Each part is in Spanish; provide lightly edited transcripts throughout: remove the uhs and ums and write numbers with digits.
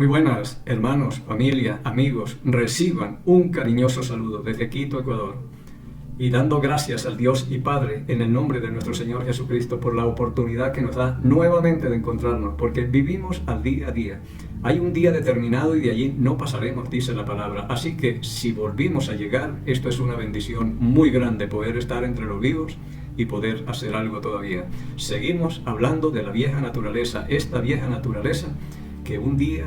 Muy buenas, hermanos, familia, amigos. Reciban un cariñoso saludo desde Quito, Ecuador. Y dando gracias al Dios y Padre en el nombre de nuestro Señor Jesucristo por la oportunidad que nos da nuevamente de encontrarnos, porque vivimos al día a día. Hay un día determinado y de allí no pasaremos, dice la palabra. Así que si volvimos a llegar, esto es una bendición muy grande, poder estar entre los vivos y poder hacer algo todavía. Seguimos hablando de la vieja naturaleza, esta vieja naturaleza que un día,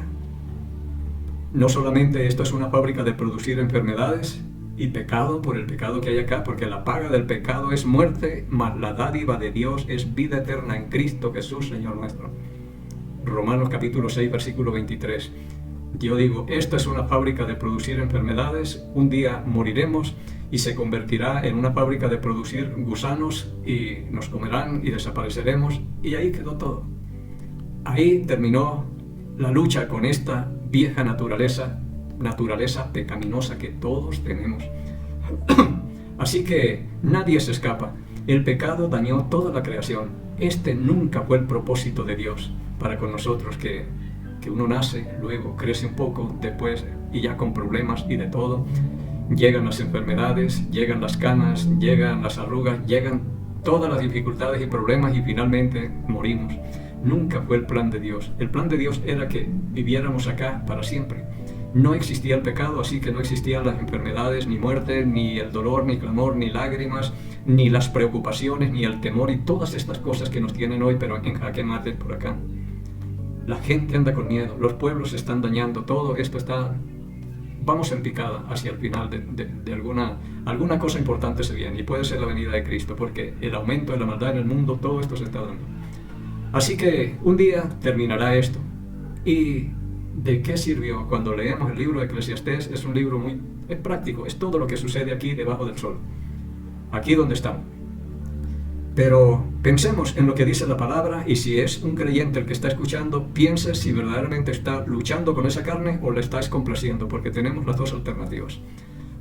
no solamente esto es una fábrica de producir enfermedades y pecado por el pecado que hay acá, porque la paga del pecado es muerte, mas la dádiva de Dios es vida eterna en Cristo Jesús, Señor nuestro. Romanos capítulo 6, versículo 23. Yo digo, esto es una fábrica de producir enfermedades, un día moriremos y se convertirá en una fábrica de producir gusanos y nos comerán y desapareceremos, y ahí quedó todo. Ahí terminó la lucha con esta vieja naturaleza pecaminosa que todos tenemos. Así que nadie se escapa. El pecado dañó toda la creación. Este nunca fue el propósito de Dios para con nosotros, que uno nace, luego crece un poco, después y ya con problemas y de todo. Llegan las enfermedades, llegan las canas, llegan las arrugas, llegan todas las dificultades y problemas y finalmente morimos. Nunca fue el plan de Dios. El plan de Dios era que viviéramos acá para siempre. No existía el pecado, así que no existían las enfermedades, ni muerte, ni el dolor, ni clamor, ni lágrimas, ni las preocupaciones, ni el temor y todas estas cosas que nos tienen hoy, pero en jaque mate por acá. La gente anda con miedo, los pueblos se están dañando, todo esto está... Vamos en picada hacia el final de alguna cosa importante se viene, y puede ser la venida de Cristo, porque el aumento de la maldad en el mundo, todo esto se está dando. Así que un día terminará esto. ¿Y de qué sirvió? Cuando leemos el libro de Eclesiastés, es un libro es práctico, es todo lo que sucede aquí debajo del sol, aquí donde estamos. Pero pensemos en lo que dice la palabra, y si es un creyente el que está escuchando, piense si verdaderamente está luchando con esa carne o le estás complaciendo, porque tenemos las dos alternativas.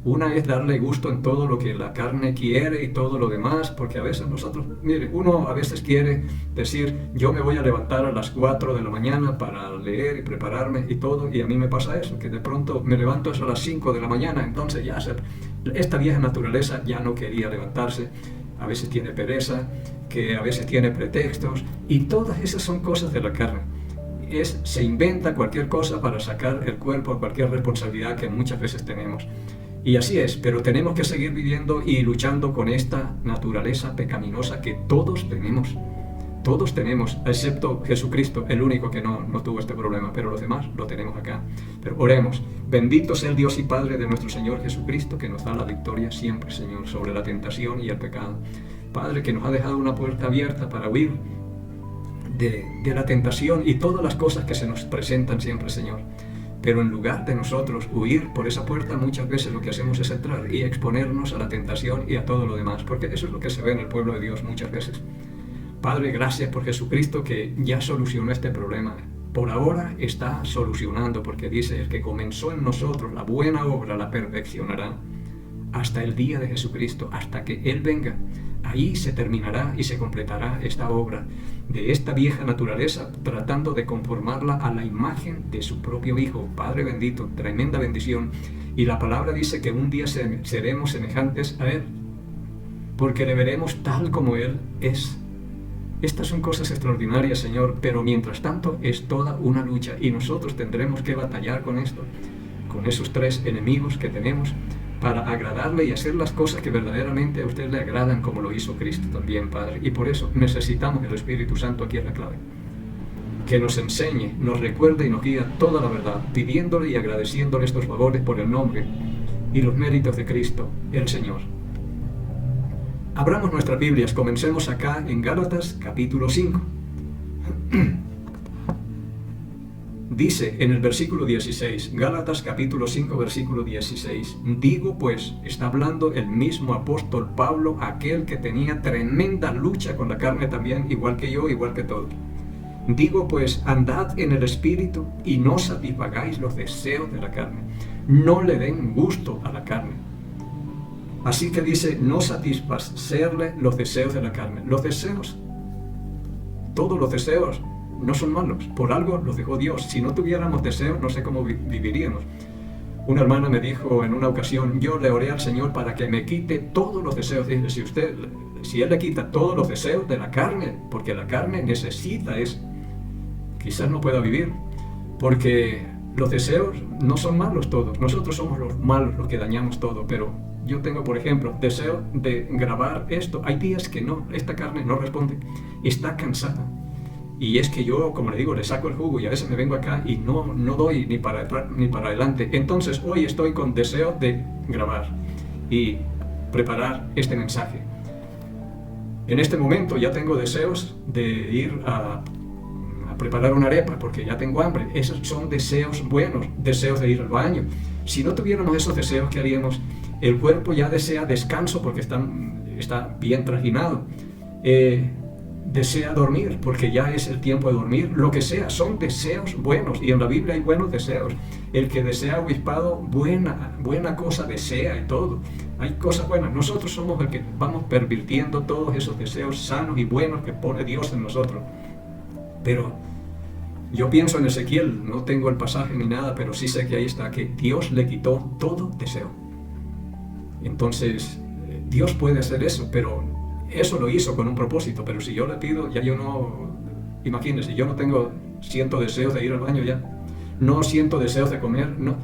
Una es darle gusto en todo lo que la carne quiere y todo lo demás, porque a veces nosotros, mire, uno a veces quiere decir, yo me voy a levantar a las 4 de la mañana para leer y prepararme y todo, y a mí me pasa eso, que de pronto me levanto a las 5 de la mañana, entonces ya esta vieja naturaleza ya no quería levantarse, a veces tiene pereza, que a veces tiene pretextos, y todas esas son cosas de la carne. Se inventa cualquier cosa para sacar el cuerpo a cualquier responsabilidad que muchas veces tenemos. Y así es, pero tenemos que seguir viviendo y luchando con esta naturaleza pecaminosa que todos tenemos. Todos tenemos, excepto Jesucristo, el único que no tuvo este problema, pero los demás lo tenemos acá. Pero oremos. Bendito sea el Dios y Padre de nuestro Señor Jesucristo, que nos da la victoria siempre, Señor, sobre la tentación y el pecado. Padre, que nos ha dejado una puerta abierta para huir de la tentación y todas las cosas que se nos presentan siempre, Señor. Pero en lugar de nosotros huir por esa puerta, muchas veces lo que hacemos es entrar y exponernos a la tentación y a todo lo demás, porque eso es lo que se ve en el pueblo de Dios muchas veces. Padre, gracias por Jesucristo que ya solucionó este problema. Por ahora está solucionando, porque dice, el que comenzó en nosotros la buena obra la perfeccionará hasta el día de Jesucristo, hasta que Él venga. Ahí se terminará y se completará esta obra de esta vieja naturaleza, tratando de conformarla a la imagen de su propio Hijo. Padre bendito, tremenda bendición. Y la palabra dice que un día seremos semejantes a Él, porque le veremos tal como Él es. Estas son cosas extraordinarias, Señor, pero mientras tanto es toda una lucha, y nosotros tendremos que batallar con esto, con esos tres enemigos que tenemos, para agradarle y hacer las cosas que verdaderamente a usted le agradan, como lo hizo Cristo también, Padre. Y por eso necesitamos el Espíritu Santo aquí en la clave, que nos enseñe, nos recuerde y nos guíe toda la verdad, pidiéndole y agradeciéndole estos favores por el nombre y los méritos de Cristo, el Señor. Abramos nuestras Biblias, comencemos acá en Gálatas capítulo 5. Dice en el versículo 16, Gálatas capítulo 5, versículo 16, digo pues, está hablando el mismo apóstol Pablo, aquel que tenía tremenda lucha con la carne también, igual que yo, igual que todos. Digo pues, andad en el Espíritu y no satisfagáis los deseos de la carne. No le den gusto a la carne. Así que dice, no satisfacerle los deseos de la carne. Los deseos, todos los deseos, no son malos, por algo los dejó Dios. Si no tuviéramos deseos, no sé cómo viviríamos. Una hermana me dijo en una ocasión, yo le oré al Señor para que me quite todos los deseos. Dije, si Él le quita todos los deseos de la carne, porque la carne necesita eso, quizás no pueda vivir, porque los deseos no son malos todos. Nosotros somos los malos los que dañamos todo, pero yo tengo, por ejemplo, deseo de grabar esto. Hay días que no, esta carne no responde, está cansada. Y es que yo, como le digo, le saco el jugo y a veces me vengo acá y no doy ni para atrás ni para adelante. Entonces hoy estoy con deseo de grabar y preparar este mensaje. En este momento ya tengo deseos de ir a preparar una arepa porque ya tengo hambre. Esos son deseos buenos, deseos de ir al baño. Si no tuviéramos esos deseos, ¿qué haríamos? El cuerpo ya desea descanso porque está bien trajinado. Desea dormir porque ya es el tiempo de dormir. Lo que sea, son deseos buenos, y en la Biblia hay buenos deseos. El que desea obispado, buena cosa desea y todo. Hay cosas buenas. Nosotros somos el que vamos pervirtiendo todos esos deseos sanos y buenos que pone Dios en nosotros. Pero yo pienso en Ezequiel, no tengo el pasaje ni nada, pero sí sé que ahí está, que Dios le quitó todo deseo. Entonces, Dios puede hacer eso, pero eso lo hizo con un propósito. Pero si yo le pido, ya yo no, imagínense, yo no siento deseos de ir al baño ya, no siento deseos de comer, no,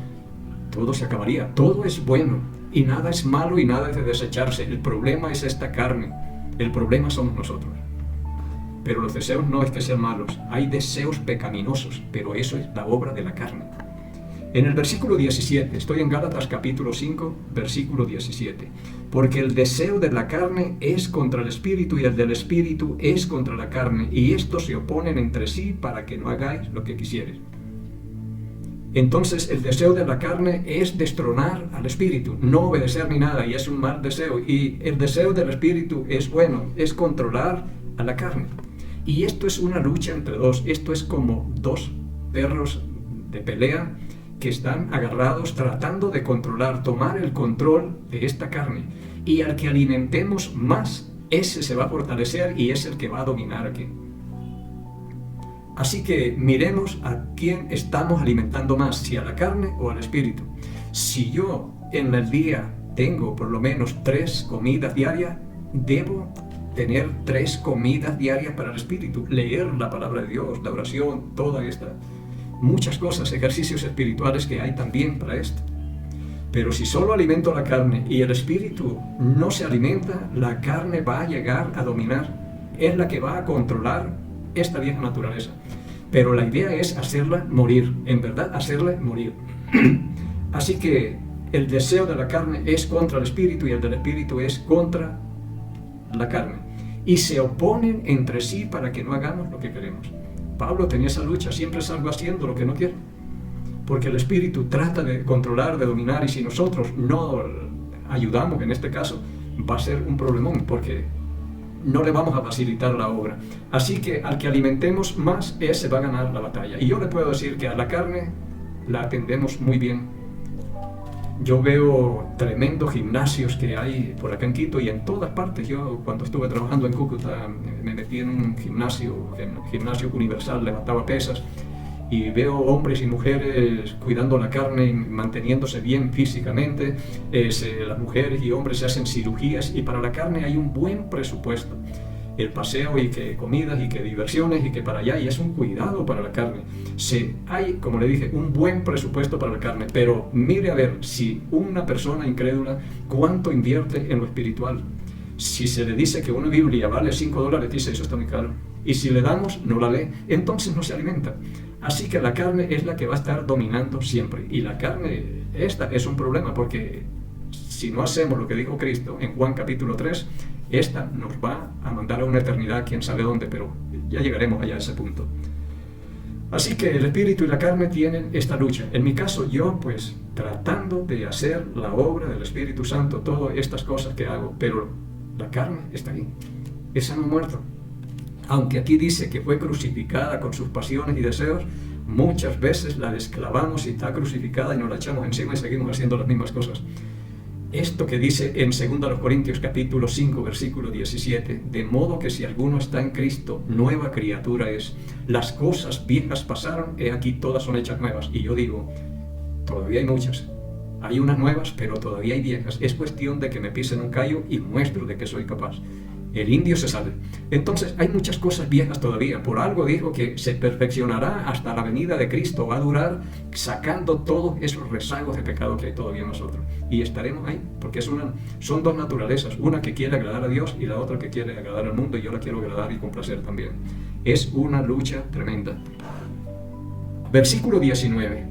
todo se acabaría. Todo es bueno y nada es malo y nada es de desecharse. El problema es esta carne, el problema somos nosotros. Pero los deseos no es que sean malos, hay deseos pecaminosos, pero eso es la obra de la carne. En el versículo 17, estoy en Gálatas capítulo 5, versículo 17. Porque el deseo de la carne es contra el espíritu y el del espíritu es contra la carne, y estos se oponen entre sí para que no hagáis lo que quisieres. Entonces el deseo de la carne es destronar al espíritu, no obedecer ni nada, y es un mal deseo. Y el deseo del espíritu es bueno, es controlar a la carne. Y esto es una lucha entre dos, esto es como dos perros de pelea que están agarrados tratando de controlar, tomar el control de esta carne. Y al que alimentemos más, ese se va a fortalecer y es el que va a dominar aquí. Así que miremos a quién estamos alimentando más, si a la carne o al espíritu. Si yo en el día tengo por lo menos 3 comidas diarias, debo tener 3 comidas diarias para el espíritu, leer la palabra de Dios, la oración, toda esta, muchas cosas, ejercicios espirituales que hay también para esto. Pero si solo alimento la carne y el espíritu no se alimenta, la carne va a llegar a dominar, es la que va a controlar esta vieja naturaleza. Pero la idea es hacerla morir, en verdad hacerla morir. Así que el deseo de la carne es contra el espíritu y el del espíritu es contra la carne, y se oponen entre sí para que no hagamos lo que queremos. Pablo tenía esa lucha, siempre salgo haciendo lo que no quiero, porque el espíritu trata de controlar, de dominar, y si nosotros no ayudamos, en este caso, va a ser un problemón, porque no le vamos a facilitar la obra. Así que al que alimentemos más, ese va a ganar la batalla. Y yo le puedo decir que a la carne la atendemos muy bien. Yo veo tremendos gimnasios que hay por acá en Quito y en todas partes. Yo cuando estuve trabajando en Cúcuta me metí en un gimnasio universal, levantaba pesas, y veo hombres y mujeres cuidando la carne y manteniéndose bien físicamente. Las mujeres y hombres se hacen cirugías y para la carne hay un buen presupuesto. El paseo y que comidas y que diversiones y que para allá, y es un cuidado para la carne. Hay, como le dije, un buen presupuesto para la carne, pero mire a ver si una persona incrédula cuánto invierte en lo espiritual. Si se le dice que una Biblia vale $5, dice eso está muy caro, y si le damos no la lee, entonces no se alimenta. Así que la carne es la que va a estar dominando siempre, y la carne esta es un problema, porque si no hacemos lo que dijo Cristo en Juan capítulo 3, esta nos va a mandar a una eternidad, quién sabe dónde, pero ya llegaremos allá a ese punto. Así que el espíritu y la carne tienen esta lucha. En mi caso, yo pues tratando de hacer la obra del Espíritu Santo, todas estas cosas que hago, pero la carne está ahí, esa no ha muerto. Aunque aquí dice que fue crucificada con sus pasiones y deseos, muchas veces la desclavamos y está crucificada y nos la echamos encima y seguimos haciendo las mismas cosas. esto que dice en 2 Corintios capítulo 5, versículo 17, de modo que si alguno está en Cristo, nueva criatura es. Las cosas viejas pasaron, he aquí todas son hechas nuevas. Y yo digo, todavía hay muchas. Hay unas nuevas, pero todavía hay viejas. Es cuestión de que me pisen un callo y muestro de que soy capaz. El indio se sale. Entonces hay muchas cosas viejas todavía. Por algo dijo que se perfeccionará hasta la venida de Cristo. Va a durar sacando todos esos rezagos de pecado que hay todavía en nosotros. Y estaremos ahí, porque son dos naturalezas. Una que quiere agradar a Dios y la otra que quiere agradar al mundo. Y yo la quiero agradar y complacer también. Es una lucha tremenda. Versículo 19.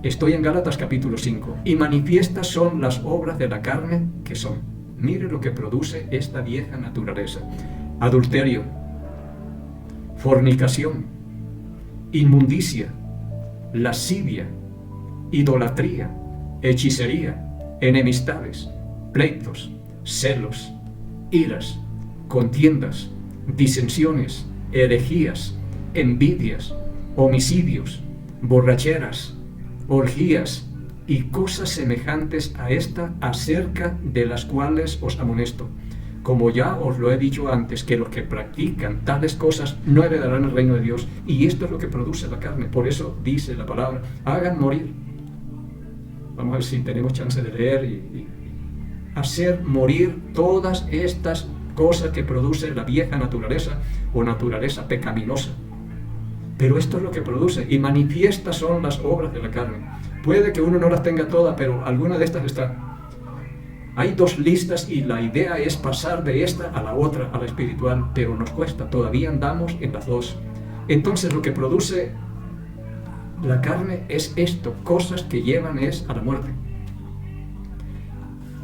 Estoy en Gálatas capítulo 5. Y manifiestas son las obras de la carne que son. Mire lo que produce esta vieja naturaleza: adulterio, fornicación, inmundicia, lascivia, idolatría, hechicería, enemistades, pleitos, celos, iras, contiendas, disensiones, herejías, envidias, homicidios, borracheras, orgías y cosas semejantes a esta, acerca de las cuales os amonesto, como ya os lo he dicho antes, que los que practican tales cosas no heredarán el reino de Dios. Y esto es lo que produce la carne. Por eso dice la palabra, hagan morir. Vamos a ver si tenemos chance de leer y hacer morir todas estas cosas que produce la vieja naturaleza o naturaleza pecaminosa. Pero esto es lo que produce, y manifiestas son las obras de la carne. Puede que uno no las tenga todas, pero alguna de estas está. Hay dos listas y la idea es pasar de esta a la otra, a la espiritual, pero nos cuesta, todavía andamos en las dos. Entonces lo que produce la carne es esto, cosas que llevan a la muerte.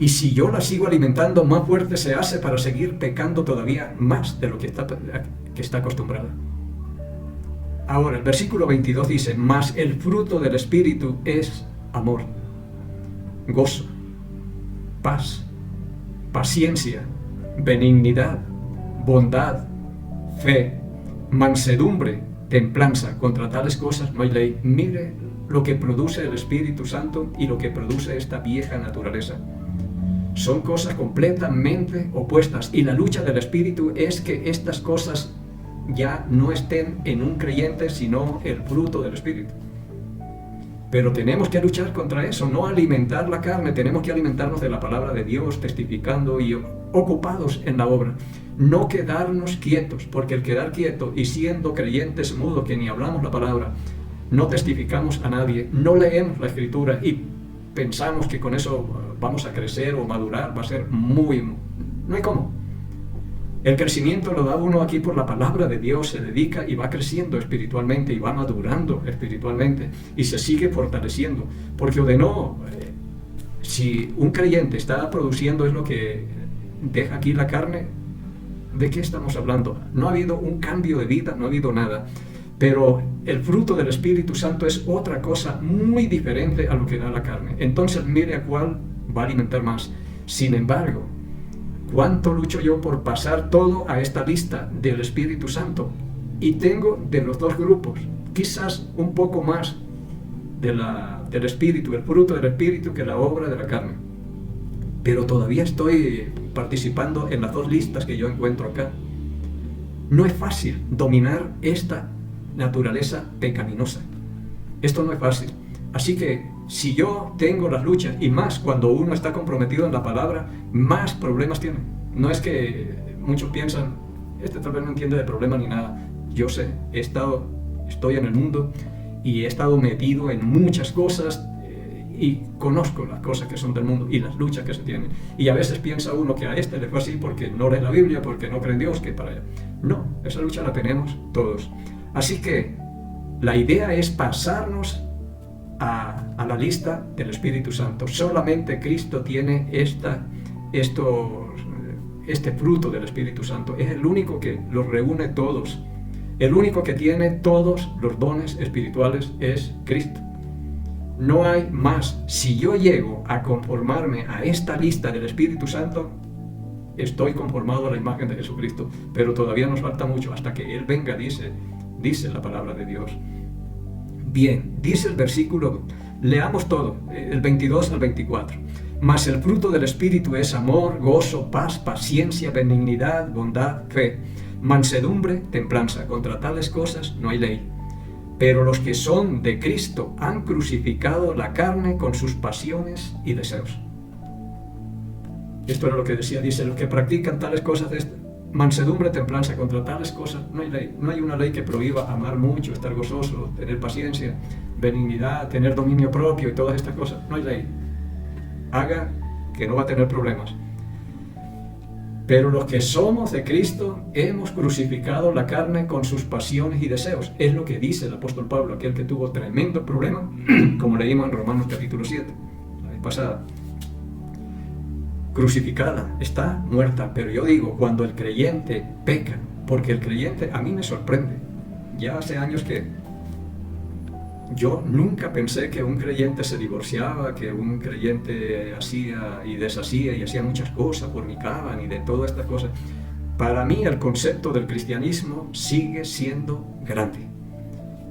Y si yo la sigo alimentando, más fuerte se hace para seguir pecando todavía más de lo que está acostumbrada. Ahora, el versículo 22 dice, mas el fruto del Espíritu es amor, gozo, paz, paciencia, benignidad, bondad, fe, mansedumbre, templanza. Contra tales cosas no hay ley. Mire lo que produce el Espíritu Santo y lo que produce esta vieja naturaleza. Son cosas completamente opuestas, y la lucha del Espíritu es que estas cosas ya no estén en un creyente, sino el fruto del Espíritu. Pero tenemos que luchar contra eso, no alimentar la carne, tenemos que alimentarnos de la palabra de Dios, testificando y ocupados en la obra. No quedarnos quietos, porque el quedar quieto y siendo creyentes mudos, que ni hablamos la palabra, no testificamos a nadie, no leemos la Escritura y pensamos que con eso vamos a crecer o madurar, va a ser no hay cómo. El crecimiento lo da uno aquí por la palabra de Dios, se dedica y va creciendo espiritualmente y va madurando espiritualmente y se sigue fortaleciendo, porque o de no, si un creyente está produciendo es lo que deja aquí la carne, ¿de qué estamos hablando? No ha habido un cambio de vida, no ha habido nada, pero el fruto del Espíritu Santo es otra cosa muy diferente a lo que da la carne. Entonces mire a cuál va a alimentar más. Sin embargo, ¿cuánto lucho yo por pasar todo a esta lista del Espíritu Santo? Y tengo de los dos grupos, quizás un poco más del Espíritu, el fruto del Espíritu, que la obra de la carne. Pero todavía estoy participando en las dos listas que yo encuentro acá. No es fácil dominar esta naturaleza pecaminosa. Esto no es fácil. Así que si yo tengo las luchas, y más cuando uno está comprometido en la palabra, más problemas tiene. No es que muchos piensan, tal vez no entiende de problema ni nada. Yo sé, estoy en el mundo y he estado metido en muchas cosas y conozco las cosas que son del mundo y las luchas que se tienen. Y a veces piensa uno que a le fue así porque no lee la Biblia, porque no cree en Dios, que para allá. No, esa lucha la tenemos todos. Así que la idea es pasarnos a la lista del Espíritu Santo. Solamente Cristo tiene este fruto del Espíritu Santo. Es el único que los reúne todos. El único que tiene todos los dones espirituales es Cristo. No hay más. Si yo llego a conformarme a esta lista del Espíritu Santo, estoy conformado a la imagen de Jesucristo. Pero todavía nos falta mucho hasta que Él venga, dice la palabra de Dios. Bien, dice el versículo, leamos todo, el 22 al 24. Mas el fruto del Espíritu es amor, gozo, paz, paciencia, benignidad, bondad, fe, mansedumbre, templanza. Contra tales cosas no hay ley. Pero los que son de Cristo han crucificado la carne con sus pasiones y deseos. Esto era lo que decía, dice, los que practican tales cosas, mansedumbre, templanza, contra tales cosas no hay ley. No hay una ley que prohíba amar mucho, estar gozoso, tener paciencia, benignidad, tener dominio propio y todas estas cosas. No hay ley. Haga que no va a tener problemas. Pero los que somos de Cristo hemos crucificado la carne con sus pasiones y deseos. Es lo que dice el apóstol Pablo, aquel que tuvo tremendo problema, como leímos en Romanos capítulo 7, la vez pasada. Crucificada, está muerta. Pero yo digo, cuando el creyente peca, porque el creyente a mí me sorprende. Ya hace años que yo nunca pensé que un creyente se divorciaba, que un creyente hacía y deshacía y hacía muchas cosas, fornicaban y de todas estas cosas. Para mí el concepto del cristianismo sigue siendo grande.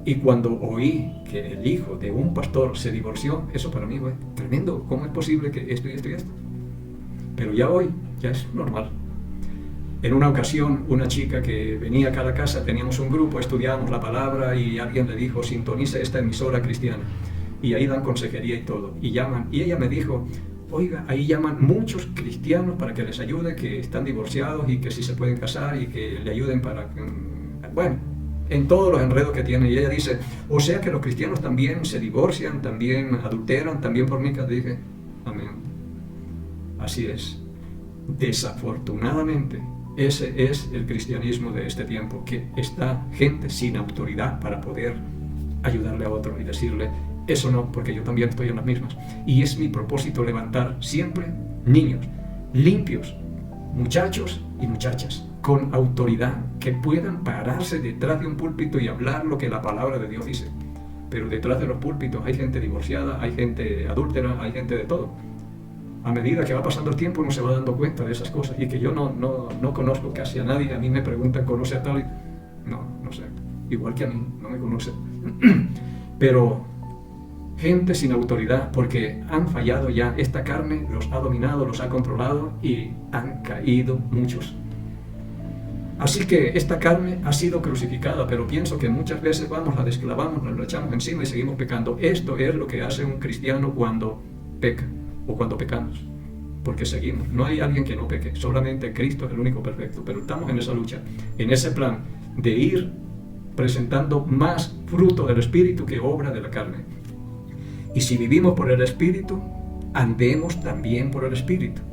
Y cuando oí que el hijo de un pastor se divorció, eso para mí fue tremendo. ¿Cómo es posible que esto y esto y esto? Pero ya hoy, ya es normal. En una ocasión, una chica que venía a cada casa, teníamos un grupo, estudiábamos la palabra y alguien le dijo, sintonice esta emisora cristiana. Y ahí dan consejería y todo. Y llaman. Y ella me dijo, oiga, ahí llaman muchos cristianos para que les ayude, que están divorciados y que sí se pueden casar y que le ayuden para... Bueno, en todos los enredos que tienen. Y ella dice, o sea que los cristianos también se divorcian, también adulteran, también fornican. Dije, amén. Así es. Desafortunadamente, ese es el cristianismo de este tiempo, que está gente sin autoridad para poder ayudarle a otro y decirle, eso no, porque yo también estoy en las mismas. Y es mi propósito levantar siempre niños limpios, muchachos y muchachas, con autoridad, que puedan pararse detrás de un púlpito y hablar lo que la palabra de Dios dice. Pero detrás de los púlpitos hay gente divorciada, hay gente adúltera, hay gente de todo. A medida que va pasando el tiempo uno se va dando cuenta de esas cosas, y que yo no conozco casi a nadie. A mí me preguntan, ¿conoce a tal? No sé, igual que a mí, no me conoce. Pero gente sin autoridad, porque han fallado ya, esta carne los ha dominado, los ha controlado y han caído muchos. Así que esta carne ha sido crucificada, pero pienso que muchas veces vamos, la desclavamos, nos la echamos encima y seguimos pecando. Esto es lo que hace un cristiano cuando peca. O cuando pecamos, porque seguimos. No hay alguien que no peque, solamente Cristo es el único perfecto. Pero estamos en esa lucha, en ese plan de ir presentando más fruto del Espíritu que obra de la carne. Y si vivimos por el Espíritu, andemos también por el Espíritu.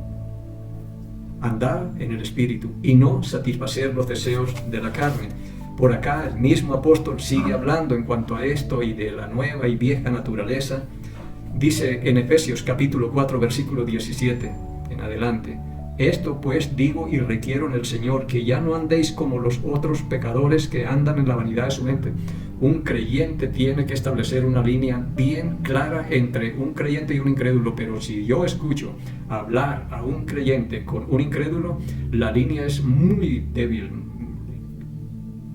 Andar en el Espíritu y no satisfacer los deseos de la carne. Por acá el mismo apóstol sigue hablando en cuanto a esto y de la nueva y vieja naturaleza. Dice en Efesios capítulo 4 versículo 17 en adelante, esto pues digo y requiero en el Señor, que ya no andéis como los otros pecadores que andan en la vanidad de su mente. Un creyente tiene que establecer una línea bien clara entre un creyente y un incrédulo, pero si yo escucho hablar a un creyente con un incrédulo, la línea es muy débil.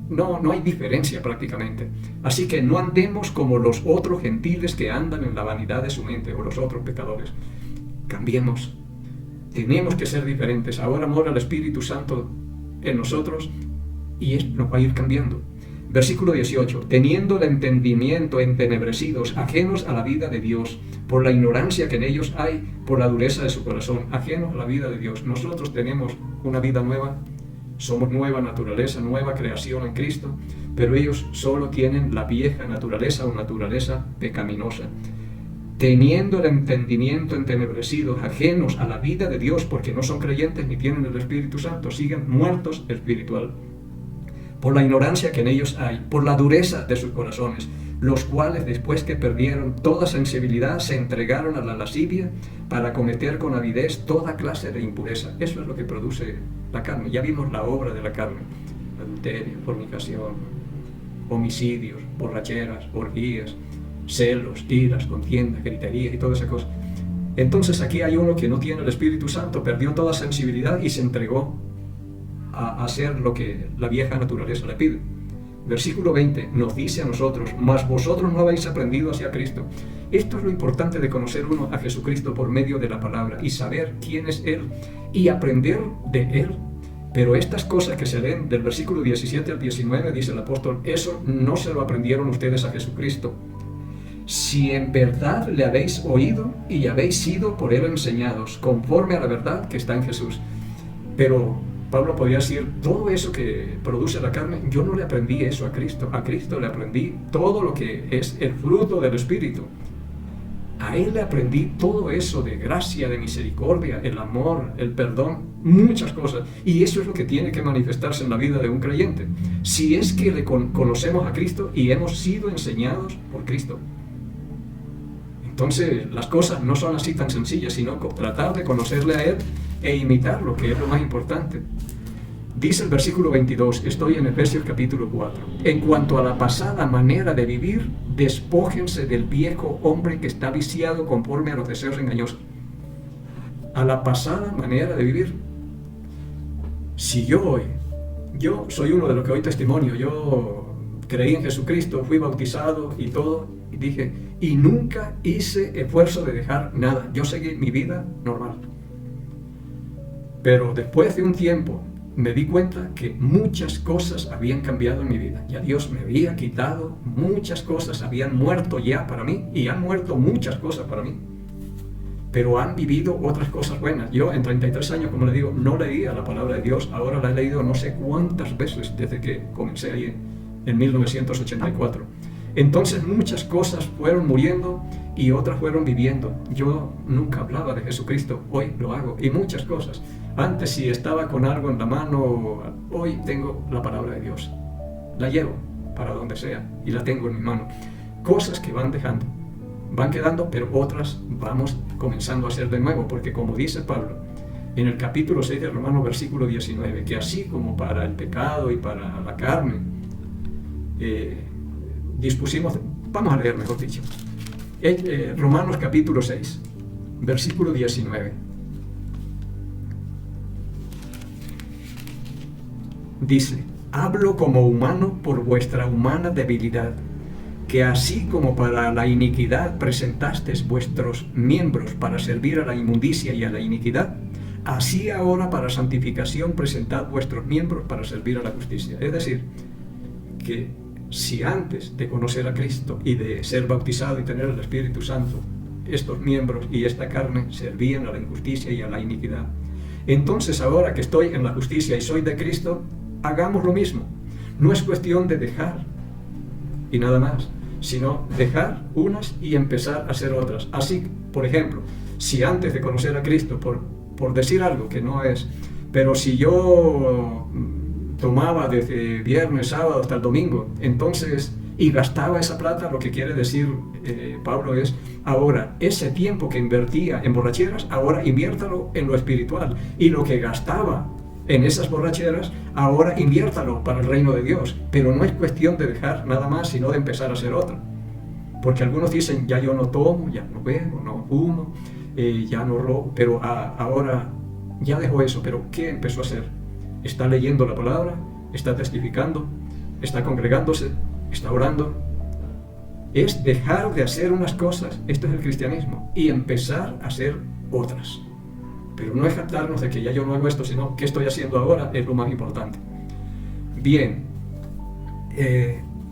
No hay diferencia prácticamente. Así que no andemos como los otros gentiles que andan en la vanidad de su mente, o los otros pecadores. Cambiemos. Tenemos que ser diferentes. Ahora mora el Espíritu Santo en nosotros y esto nos va a ir cambiando. Versículo 18. Teniendo el entendimiento entenebrecidos, ajenos a la vida de Dios, por la ignorancia que en ellos hay, por la dureza de su corazón, ajenos a la vida de Dios. Nosotros tenemos una vida nueva. Somos nueva naturaleza, nueva creación en Cristo, pero ellos solo tienen la vieja naturaleza o naturaleza pecaminosa. Teniendo el entendimiento entenebrecido, ajenos a la vida de Dios, porque no son creyentes ni tienen el Espíritu Santo, siguen muertos espiritual. Por la ignorancia que en ellos hay, por la dureza de sus corazones, los cuales después que perdieron toda sensibilidad se entregaron a la lascivia para cometer con avidez toda clase de impureza. Eso es lo que produce la carne. Ya vimos la obra de la carne: adulterio, fornicación, homicidios, borracheras, orgías, celos, iras, contiendas, griterías y toda esa cosa. Entonces aquí hay uno que no tiene el Espíritu Santo, perdió toda sensibilidad y se entregó a hacer lo que la vieja naturaleza le pide. Versículo 20 nos dice a nosotros: mas vosotros no habéis aprendido hacia Cristo, Esto es lo importante de conocer uno a Jesucristo por medio de la palabra y saber quién es Él y aprender de Él. Pero estas cosas que se leen del versículo 17 al 19, dice el apóstol, eso no se lo aprendieron ustedes a Jesucristo. Si en verdad le habéis oído y habéis sido por Él enseñados, conforme a la verdad que está en Jesús. Pero Pablo podría decir, todo eso que produce la carne, yo no le aprendí eso a Cristo le aprendí todo lo que es el fruto del Espíritu. A Él le aprendí todo eso de gracia, de misericordia, el amor, el perdón, muchas cosas. Y eso es lo que tiene que manifestarse en la vida de un creyente. Si es que le conocemos a Cristo y hemos sido enseñados por Cristo. Entonces las cosas no son así tan sencillas, sino tratar de conocerle a Él e imitarlo, que es lo más importante. Dice el versículo 22, estoy en Efesios capítulo 4. En cuanto a la pasada manera de vivir, despójense del viejo hombre que está viciado conforme a los deseos engañosos. A la pasada manera de vivir. Si yo soy uno de los que hoy testimonio, yo creí en Jesucristo, fui bautizado y todo, y dije, y nunca hice esfuerzo de dejar nada. Yo seguí mi vida normal. Pero después de un tiempo, me di cuenta que muchas cosas habían cambiado en mi vida. Ya Dios me había quitado muchas cosas, habían muerto ya para mí, y han muerto muchas cosas para mí. Pero han vivido otras cosas buenas. Yo en 33 años, como le digo, no leía la palabra de Dios. Ahora la he leído no sé cuántas veces desde que comencé ahí en 1984. Entonces muchas cosas fueron muriendo y otras fueron viviendo. Yo nunca hablaba de Jesucristo, hoy lo hago, y muchas cosas. Antes, si estaba con algo en la mano, hoy tengo la palabra de Dios. La llevo para donde sea y la tengo en mi mano. Cosas que van dejando, van quedando, pero otras vamos comenzando a hacer de nuevo, porque como dice Pablo en el capítulo 6 de Romanos, versículo 19, que así como para el pecado y para la carne, dispusimos, vamos a leer mejor dicho, Romanos capítulo 6, versículo 19. Dice, hablo como humano por vuestra humana debilidad, que así como para la iniquidad presentasteis vuestros miembros para servir a la inmundicia y a la iniquidad, así ahora para santificación presentad vuestros miembros para servir a la justicia. Es decir, que si antes de conocer a Cristo y de ser bautizado y tener el Espíritu Santo, estos miembros y esta carne servían a la injusticia y a la iniquidad, entonces ahora que estoy en la justicia y soy de Cristo, hagamos lo mismo. No es cuestión de dejar y nada más, sino dejar unas y empezar a hacer otras. Así, por ejemplo, si antes de conocer a Cristo, por decir algo que no es, pero si yo tomaba desde viernes, sábado hasta el domingo, entonces, y gastaba esa plata, lo que quiere decir Pablo es, ahora, ese tiempo que invertía en borracheras, ahora inviértalo en lo espiritual, y lo que gastaba en esas borracheras, ahora inviértalo para el reino de Dios. Pero no es cuestión de dejar nada más, sino de empezar a hacer otra. Porque algunos dicen, ya yo no tomo, ya no bebo, no fumo, ya no robo, pero ahora ya dejó eso. Pero ¿qué empezó a hacer? Está leyendo la palabra, está testificando, está congregándose, está orando. Es dejar de hacer unas cosas, esto es el cristianismo, y empezar a hacer otras. Pero no es jactarnos de que ya yo no hago esto, sino que estoy haciendo ahora es lo más importante. Bien,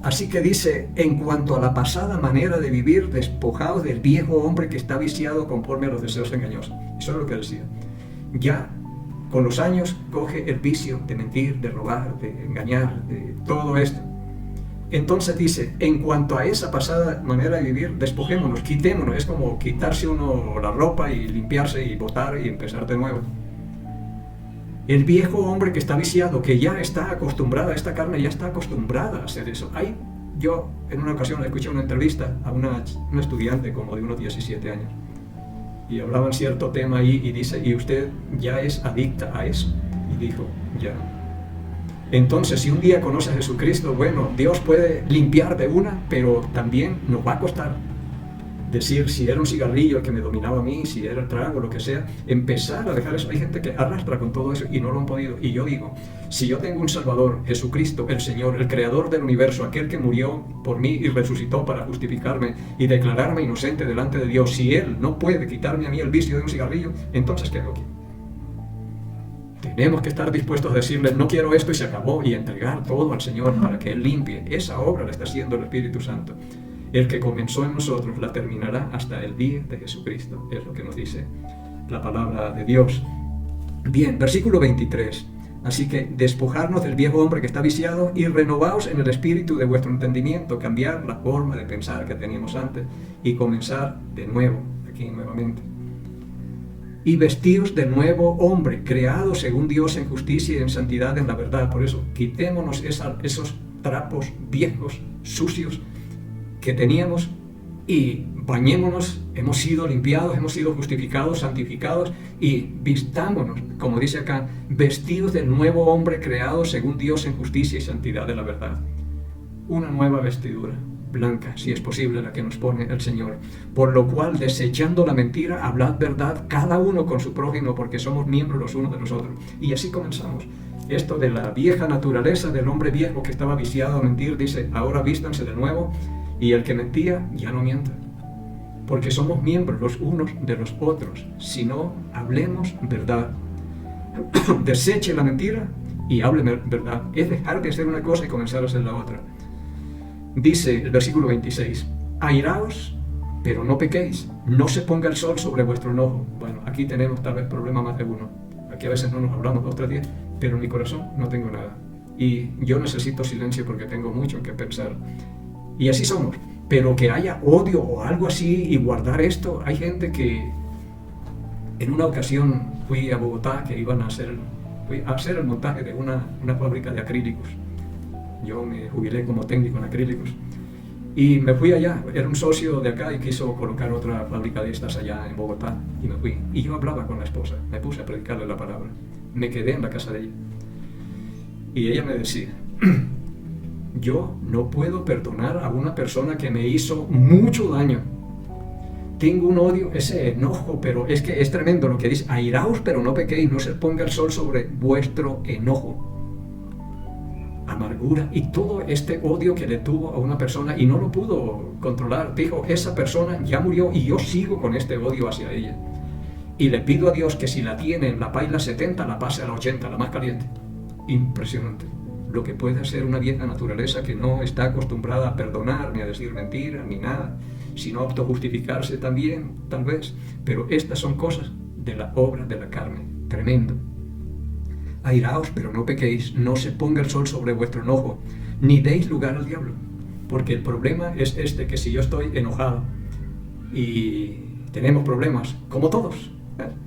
así que dice, en cuanto a la pasada manera de vivir, despojados del viejo hombre que está viciado conforme a los deseos engañosos. Eso es lo que decía. Ya con los años coge el vicio de mentir, de robar, de engañar, de todo esto. Entonces dice, en cuanto a esa pasada manera de vivir, despojémonos, quitémonos. Es como quitarse uno la ropa y limpiarse y botar y empezar de nuevo. El viejo hombre que está viciado, que ya está acostumbrada, esta carne ya está acostumbrada a hacer eso. Yo en una ocasión escuché una entrevista a una estudiante como de unos 17 años. Y hablaban cierto tema ahí y dice, ¿y usted ya es adicta a eso? Y dijo, ya. Entonces, si un día conoce a Jesucristo, bueno, Dios puede limpiar de una, pero también nos va a costar. decir si era un cigarrillo el que me dominaba a mí, si era el trago, lo que sea, empezar a dejar eso. Hay gente que arrastra con todo eso y no lo han podido. Y yo digo, si yo tengo un Salvador, Jesucristo, el Señor, el Creador del universo, aquel que murió por mí y resucitó para justificarme y declararme inocente delante de Dios, si Él no puede quitarme a mí el vicio de un cigarrillo, entonces ¿qué hago aquí? Tenemos que estar dispuestos a decirle, no quiero esto y se acabó, y entregar todo al Señor para que Él limpie. Esa obra la está haciendo el Espíritu Santo. El que comenzó en nosotros la terminará hasta el día de Jesucristo. Es lo que nos dice la palabra de Dios. Bien, versículo 23. Así que despojarnos del viejo hombre que está viciado y renovaos en el espíritu de vuestro entendimiento, cambiar la forma de pensar que teníamos antes y comenzar de nuevo, aquí nuevamente. Y vestíos del nuevo hombre, creado según Dios en justicia y en santidad en la verdad. Por eso, quitémonos esos trapos viejos, sucios, que teníamos y bañémonos. Hemos sido limpiados, hemos sido justificados, santificados y vistámonos, como dice acá, vestidos del nuevo hombre creado según Dios en justicia y santidad de la verdad. Una nueva vestidura, blanca, si es posible, la que nos pone el Señor. Por lo cual, desechando la mentira, hablad verdad cada uno con su prójimo, porque somos miembros los unos de los otros. Y así comenzamos. Esto de la vieja naturaleza del hombre viejo que estaba viciado a mentir, dice, ahora vístanse de nuevo, y el que mentía ya no mienta. Porque somos miembros los unos de los otros. Si no, hablemos verdad. Deseche la mentira y hable verdad. Es dejar de hacer una cosa y comenzar a hacer la otra. Dice el versículo 26, airaos, pero no pequéis, no se ponga el sol sobre vuestro enojo. Bueno, aquí tenemos tal vez problema más de uno. Aquí a veces no nos hablamos 2 o 3 días, pero en mi corazón no tengo nada. Y yo necesito silencio porque tengo mucho que pensar. Y así somos. Pero que haya odio o algo así y guardar esto, hay gente que... En una ocasión fui a Bogotá, que iban a hacer el montaje de una fábrica de acrílicos. Yo me jubilé como técnico en acrílicos. Y me fui allá, era un socio de acá y quiso colocar otra fábrica de estas allá en Bogotá. Y me fui. Y yo hablaba con la esposa, me puse a predicarle la palabra. Me quedé en la casa de ella. Y ella me decía, yo no puedo perdonar a una persona que me hizo mucho daño. Tengo un odio, ese enojo, pero es que es tremendo lo que dice, airaos pero no pequéis, no se ponga el sol sobre vuestro enojo. Amargura y todo este odio que le tuvo a una persona y no lo pudo controlar. Dijo, esa persona ya murió y yo sigo con este odio hacia ella. Y le pido a Dios que si la tiene en la paila 70, la pase a la 80, la más caliente. Impresionante. Lo que puede hacer una vieja naturaleza que no está acostumbrada a perdonar, ni a decir mentiras, ni nada, sino a autojustificarse también, tal vez. Pero estas son cosas de la obra de la carne. Tremendo. Airaos, pero no pequéis, no se ponga el sol sobre vuestro enojo, ni deis lugar al diablo. Porque el problema es que si yo estoy enojado y tenemos problemas, como todos,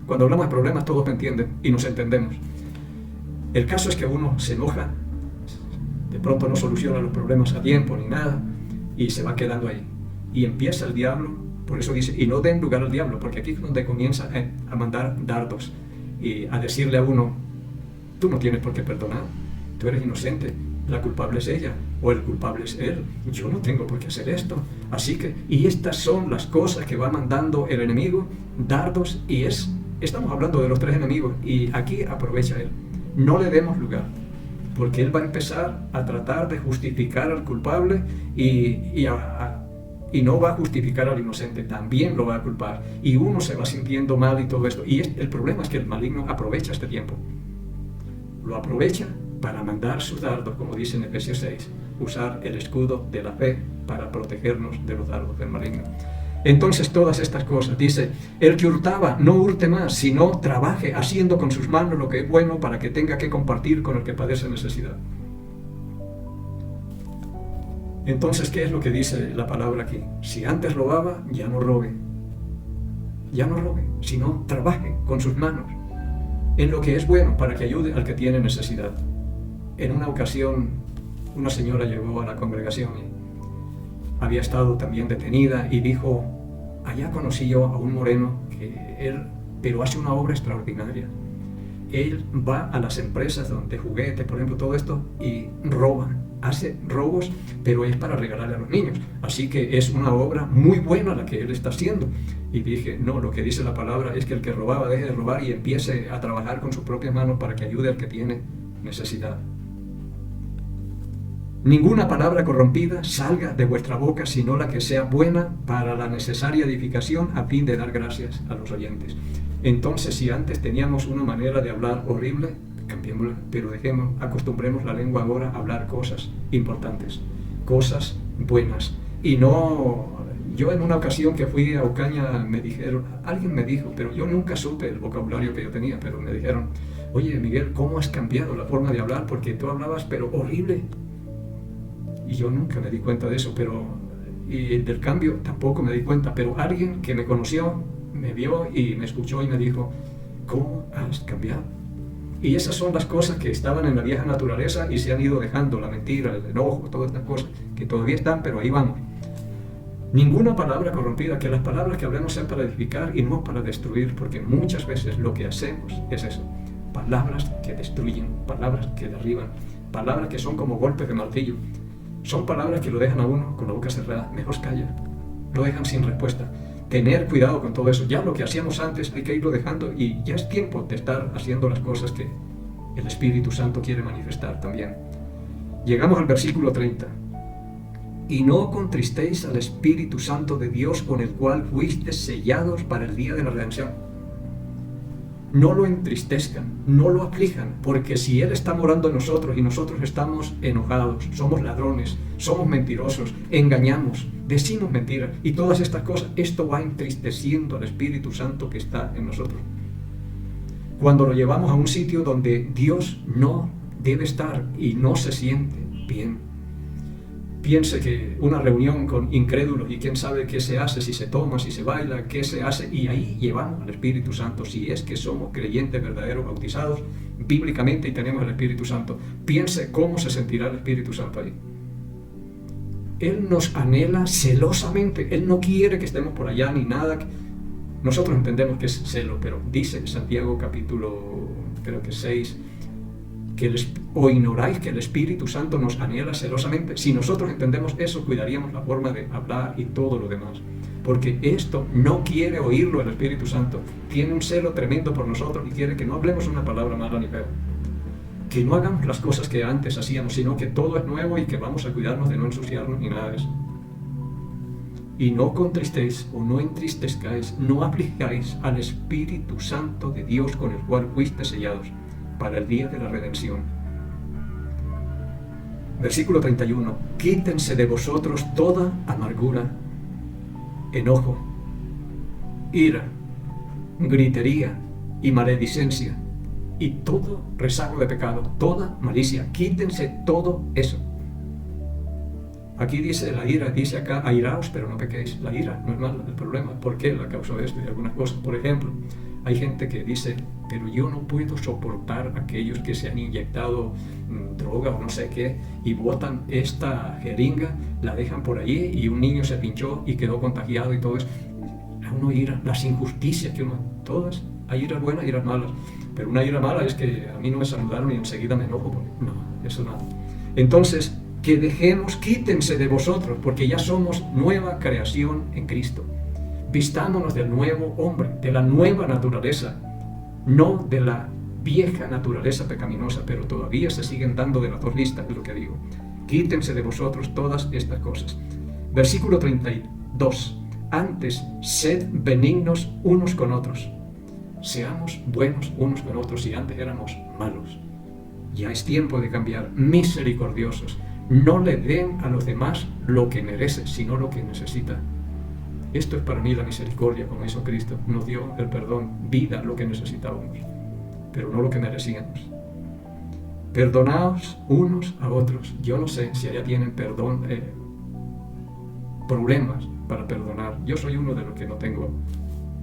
cuando hablamos de problemas todos me entienden y nos entendemos. El caso es que uno se enoja, de pronto no soluciona los problemas a tiempo ni nada y se va quedando ahí. Y empieza el diablo, por eso dice, y no den lugar al diablo, porque aquí es donde comienza a mandar dardos y a decirle a uno, tú no tienes por qué perdonar, tú eres inocente, la culpable es ella o el culpable es él, yo no tengo por qué hacer esto. Así que, y estas son las cosas que va mandando el enemigo, dardos, y estamos hablando de los 3 enemigos y aquí aprovecha él. No le demos lugar, porque él va a empezar a tratar de justificar al culpable y no va a justificar al inocente, también lo va a culpar y uno se va sintiendo mal y todo esto. Y el problema es que el maligno aprovecha este tiempo. Lo aprovecha para mandar sus dardos, como dice en Efesios 6, usar el escudo de la fe para protegernos de los dardos del maligno. Entonces todas estas cosas, dice, el que hurtaba, no hurte más, sino trabaje haciendo con sus manos lo que es bueno para que tenga que compartir con el que padece necesidad. Entonces, ¿qué es lo que dice la palabra aquí? Si antes robaba, ya no robe. Ya no robe, sino trabaje con sus manos en lo que es bueno para que ayude al que tiene necesidad. En una ocasión, una señora llegó a la congregación y había estado también detenida y dijo, allá conocí yo a un moreno pero hace una obra extraordinaria. Él va a las empresas donde juguetes, por ejemplo, todo esto, y roban hace robos, pero es para regalarle a los niños. Así que es una obra muy buena la que él está haciendo. Y dije, no, lo que dice la palabra es que el que robaba deje de robar y empiece a trabajar con sus propias manos para que ayude al que tiene necesidad. Ninguna palabra corrompida salga de vuestra boca, sino la que sea buena para la necesaria edificación a fin de dar gracias a los oyentes. Entonces, si antes teníamos una manera de hablar horrible, cambiémosla, pero acostumbremos la lengua ahora a hablar cosas importantes, cosas buenas. Y no, yo en una ocasión que fui a Ocaña alguien me dijo, pero yo nunca supe el vocabulario que yo tenía, pero me dijeron, oye Miguel, ¿cómo has cambiado la forma de hablar? Porque tú hablabas pero horrible. Y yo nunca me di cuenta de eso, y del cambio tampoco me di cuenta, pero alguien que me conoció, me vio y me escuchó y me dijo, ¿cómo has cambiado? Y esas son las cosas que estaban en la vieja naturaleza y se han ido dejando, la mentira, el enojo, todas estas cosas que todavía están, pero ahí vamos. Ninguna palabra corrompida, que las palabras que hablemos sean para edificar y no para destruir, porque muchas veces lo que hacemos es eso, palabras que destruyen, palabras que derriban, palabras que son como golpes de martillo. Son palabras que lo dejan a uno con la boca cerrada, mejor calla, lo dejan sin respuesta. Tener cuidado con todo eso, ya lo que hacíamos antes hay que irlo dejando y ya es tiempo de estar haciendo las cosas que el Espíritu Santo quiere manifestar también. Llegamos al versículo 30. Y no contristéis al Espíritu Santo de Dios con el cual fuisteis sellados para el día de la redención. No lo entristezcan, no lo aflijan, porque si Él está morando en nosotros y nosotros estamos enojados, somos ladrones, somos mentirosos, engañamos, decimos mentiras y todas estas cosas, esto va entristeciendo al Espíritu Santo que está en nosotros. Cuando lo llevamos a un sitio donde Dios no debe estar y no se siente bien, piense que una reunión con incrédulos y quién sabe qué se hace, si se toma, si se baila, qué se hace, y ahí llevamos al Espíritu Santo, si es que somos creyentes verdaderos, bautizados bíblicamente y tenemos el Espíritu Santo. Piense cómo se sentirá el Espíritu Santo ahí. Él nos anhela celosamente, Él no quiere que estemos por allá ni nada. Nosotros entendemos que es celo, pero dice Santiago capítulo, creo que 6, o ignoráis que el Espíritu Santo nos anhela celosamente. Si nosotros entendemos eso, cuidaríamos la forma de hablar y todo lo demás, porque esto no quiere oírlo el Espíritu Santo. Tiene un celo tremendo por nosotros y quiere que no hablemos una palabra mala ni fea, que no hagamos las cosas que antes hacíamos, sino que todo es nuevo y que vamos a cuidarnos de no ensuciarnos ni nada de eso. Y no contristéis o no entristezcáis, no aflijáis al Espíritu Santo de Dios con el cual fuisteis sellados para el día de la redención. Versículo 31. Quítense de vosotros toda amargura, enojo, ira, gritería y maledicencia y todo rezago de pecado, toda malicia. Quítense todo eso. Aquí dice la ira, dice acá, airaos, pero no pequéis. La ira no es mala, el problema. ¿Por qué la causó esto y algunas cosas? Por ejemplo, hay gente que dice, pero yo no puedo soportar a aquellos que se han inyectado droga o no sé qué y botan esta jeringa, la dejan por allí y un niño se pinchó y quedó contagiado y todo eso. A uno ira, las injusticias que uno, todas, hay iras buenas y iras malas, pero una ira mala es que a mí no me saludaron y enseguida me enojo, no, eso no. Entonces, que dejemos, quítense de vosotros, porque ya somos nueva creación en Cristo. Vistámonos del nuevo hombre, de la nueva naturaleza, no de la vieja naturaleza pecaminosa, pero todavía se siguen dando de las dos listas, es lo que digo. Quítense de vosotros todas estas cosas. Versículo 32. Antes, sed benignos unos con otros. Seamos buenos unos con otros, y antes éramos malos. Ya es tiempo de cambiar, misericordiosos. No le den a los demás lo que merece, sino lo que necesita. Esto es para mí la misericordia, como hizo Cristo. Nos dio el perdón, vida, lo que necesitábamos, pero no lo que merecíamos. Perdonaos unos a otros. Yo no sé si allá tienen perdón, problemas para perdonar. Yo soy uno de los que no tengo,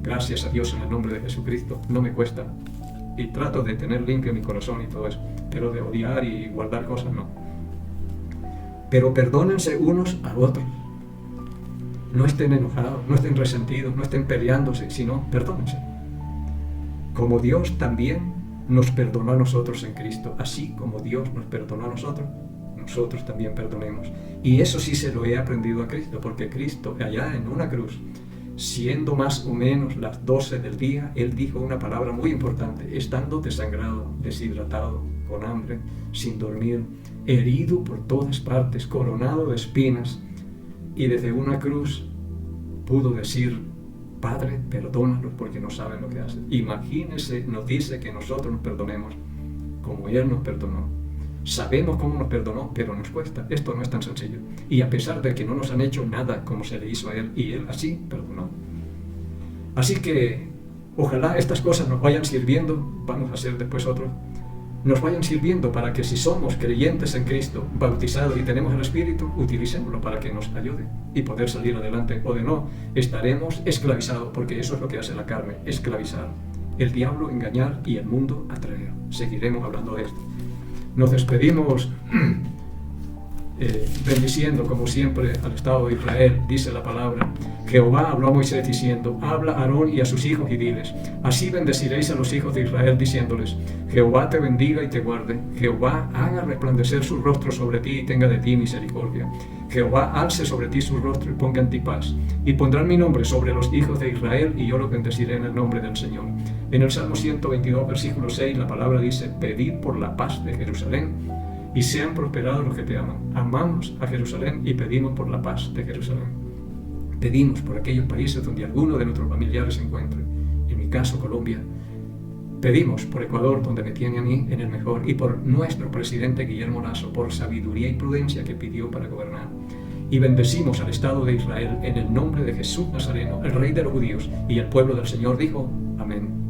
gracias a Dios en el nombre de Jesucristo, no me cuesta. Y trato de tener limpio mi corazón y todo eso, pero de odiar y guardar cosas no. Pero perdónense unos a otros. No estén enojados, no estén resentidos, no estén peleándose, sino perdónense. Como Dios también nos perdonó a nosotros en Cristo, así como Dios nos perdonó a nosotros nosotros también perdonemos. Y eso sí se lo he aprendido a Cristo, porque Cristo, allá en una cruz, siendo más o menos las 12 del día, Él dijo una palabra muy importante: estando desangrado, deshidratado, con hambre, sin dormir, herido por todas partes, coronado de espinas, y desde una cruz pudo decir: Padre, perdónalos porque no saben lo que hacen. Imagínense, nos dice que nosotros nos perdonemos como Él nos perdonó. Sabemos cómo nos perdonó, pero nos cuesta. Esto no es tan sencillo. Y a pesar de que no nos han hecho nada como se le hizo a Él, y Él así perdonó. Así que ojalá estas cosas nos vayan sirviendo, vamos a hacer después otro, nos vayan sirviendo para que si somos creyentes en Cristo, bautizados y tenemos el Espíritu, utilicémoslo para que nos ayude y poder salir adelante. O de no, estaremos esclavizados, porque eso es lo que hace la carne, esclavizar. El diablo engañar y el mundo atraer. Seguiremos hablando de esto. Nos despedimos bendiciendo como siempre al Estado de Israel. Dice la palabra: Jehová habló a Moisés diciendo: habla a Aarón y a sus hijos y diles: así bendeciréis a los hijos de Israel, diciéndoles: Jehová te bendiga y te guarde. Jehová haga resplandecer su rostro sobre ti y tenga de ti misericordia. Jehová alce sobre ti su rostro y ponga en ti paz. Y pondrán mi nombre sobre los hijos de Israel, y yo los bendeciré en el nombre del Señor. En el Salmo 122, versículo 6, la palabra dice: pedid por la paz de Jerusalén, y sean prosperados los que te aman. Amamos a Jerusalén y pedimos por la paz de Jerusalén. Pedimos por aquellos países donde alguno de nuestros familiares se encuentre. En mi caso, Colombia. Pedimos por Ecuador, donde me tiene a mí en el mejor, y por nuestro presidente Guillermo Lasso, por sabiduría y prudencia que pidió para gobernar. Y bendecimos al Estado de Israel en el nombre de Jesús Nazareno, el Rey de los judíos, y el pueblo del Señor dijo: amén.